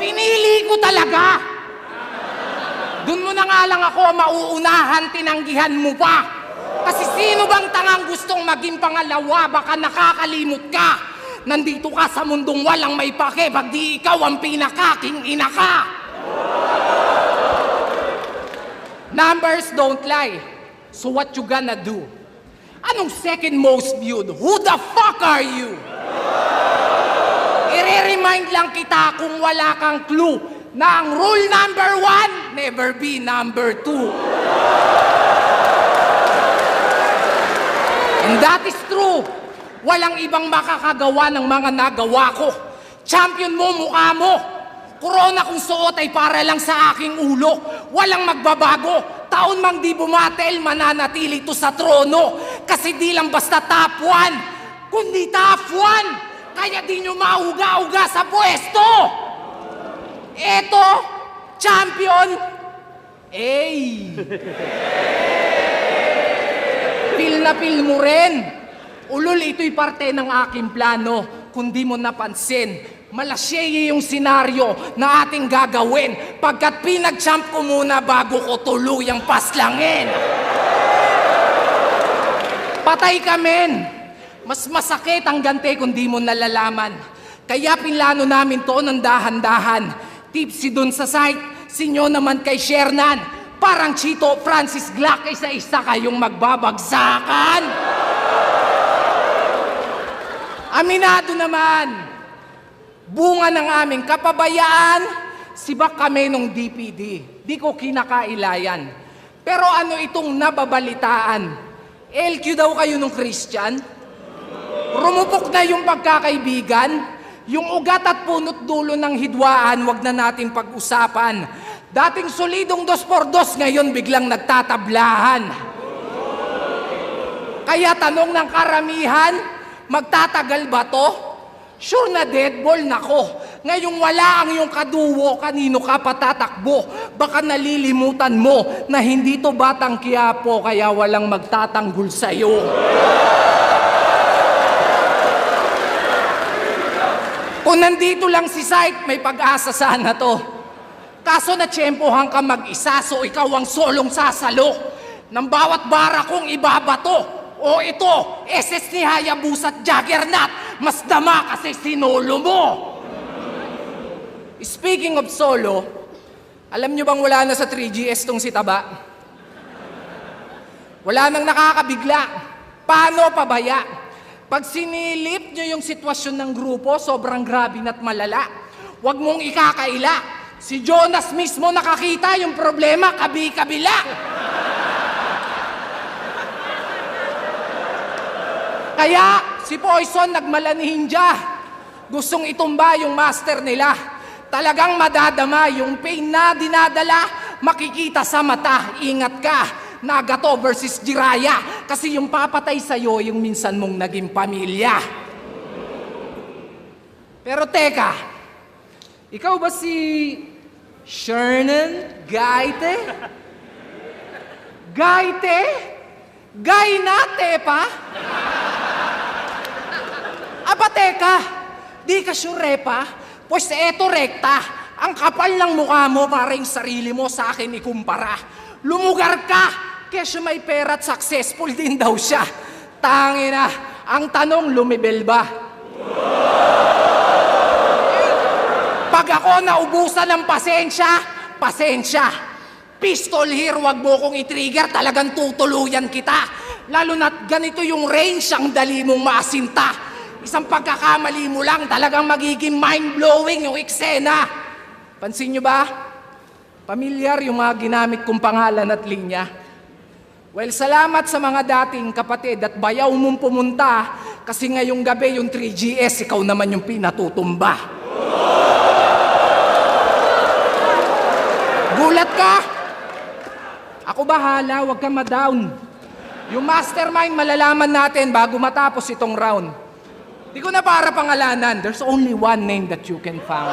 Pinili ko talaga! Doon mo na nga lang ako mauunahan, tinanggihan mo pa. Kasi sino bang tangang gustong maging pangalawa? Baka nakakalimot ka. Nandito ka sa mundong walang may pake, pag di ikaw ang pinakaking ina ka. Numbers don't lie. So what you gonna do? Anong second most viewed? Who the fuck are you? I-remind lang kita kung wala kang clue na ang rule number 1, never be number 2. And that is true. Walang ibang makakagawa ng mga nagawa ko. Champion mo, mukha mo. Corona kung suot ay para lang sa aking ulo. Walang magbabago. Taon mang di bumatel, mananatili to sa trono. Kasi di lang basta top 1, kundi top 1. Kaya di nyo mauga-uga sa pwesto. Eto, champion. Feel na feel mo rin. Ulol, ito'y parte ng aking plano. Kung di mo napansin, malasyeye yung senaryo na ating gagawin pagkat pinag-champ ko muna bago ko tuluyang paslangin. Patay ka, men. Mas masakit ang gante kung di mo nalalaman. Kaya pinlano namin to ng dahan-dahan. Tipsy dun sa site, sinyo naman kay Shernan. Parang Chito Francis Glock, isa-isa kayong magbabagsakan. Aminado naman, bunga ng aming kapabayaan, sibak kami nung DPD. Di ko kinakailayan. Pero ano itong nababalitaan? LQ daw kayo nung Christian? Rumupok na yung pagkakaibigan? Yung ugat at punot dulo ng hidwaan, wag na natin pag-usapan. Dating solidong 2x2, ngayon biglang nagtatablahan. Kaya tanong ng karamihan, magtatagal ba to? Sure na deadball nako. Ngayong wala ang iyong kaduwo, kanino ka patatakbo? Baka nalilimutan mo na hindi to Batang Quiapo, kaya walang magtatanggol sa'yo. Kung nandito lang si Sight, may pag-asa sana to. Kaso natsyempohan ka mag-isa, so ikaw ang solong sasalo. Nang bawat bara kong ibabato. O ito, SS ni Hayabusa at Juggernaut, mas dama kasi sinolo mo. Speaking of solo, alam nyo bang wala na sa 3GS tong si Taba? Wala nang nakakabigla. Paano pabaya? Pag sinilip nyo yung sitwasyon ng grupo, sobrang grabe na't malala. Huwag mong ikakaila. Si Jonas mismo nakakita yung problema, kabi-kabila. Kaya si Poison nagmalanihin dya. Gustong itumba yung master nila. Talagang madadama yung pain na dinadala, makikita sa mata. Ingat ka. Nagato versus Jiraya. Kasi yung papatay sa'yo, yung minsan mong naging pamilya. Pero teka, ikaw ba si Shernan Gaite? Gaite? Gainate pa? Aba teka, di ka sure pa? Pues eto rekta, ang kapal ng mukha mo para yung sarili mo sa akin ikumpara. Lumugar ka, kesyo may pera at successful din daw siya. Tangina, ang tanong, lumibel ba? Pag ako naubusan ng pasensya. Pistol here, wag mo kong i-trigger, talagang tutuluyan kita. Lalo na't ganito yung range, ang dali mong maasinta. Isang pagkakamali mo lang, talagang magiging mind-blowing yung eksena. Pansin nyo ba? Pamilyar yung mga ginamit kong pangalan at linya. Well, salamat sa mga dating kapatid at bayaw mong pumunta kasi ngayong gabi yung 3GS, ikaw naman yung pinatutumba. Gulat ka? Ako bahala, huwag kang ma-down. Yung mastermind malalaman natin bago matapos itong round. Di ko na para pangalanan, there's only one name that you can found.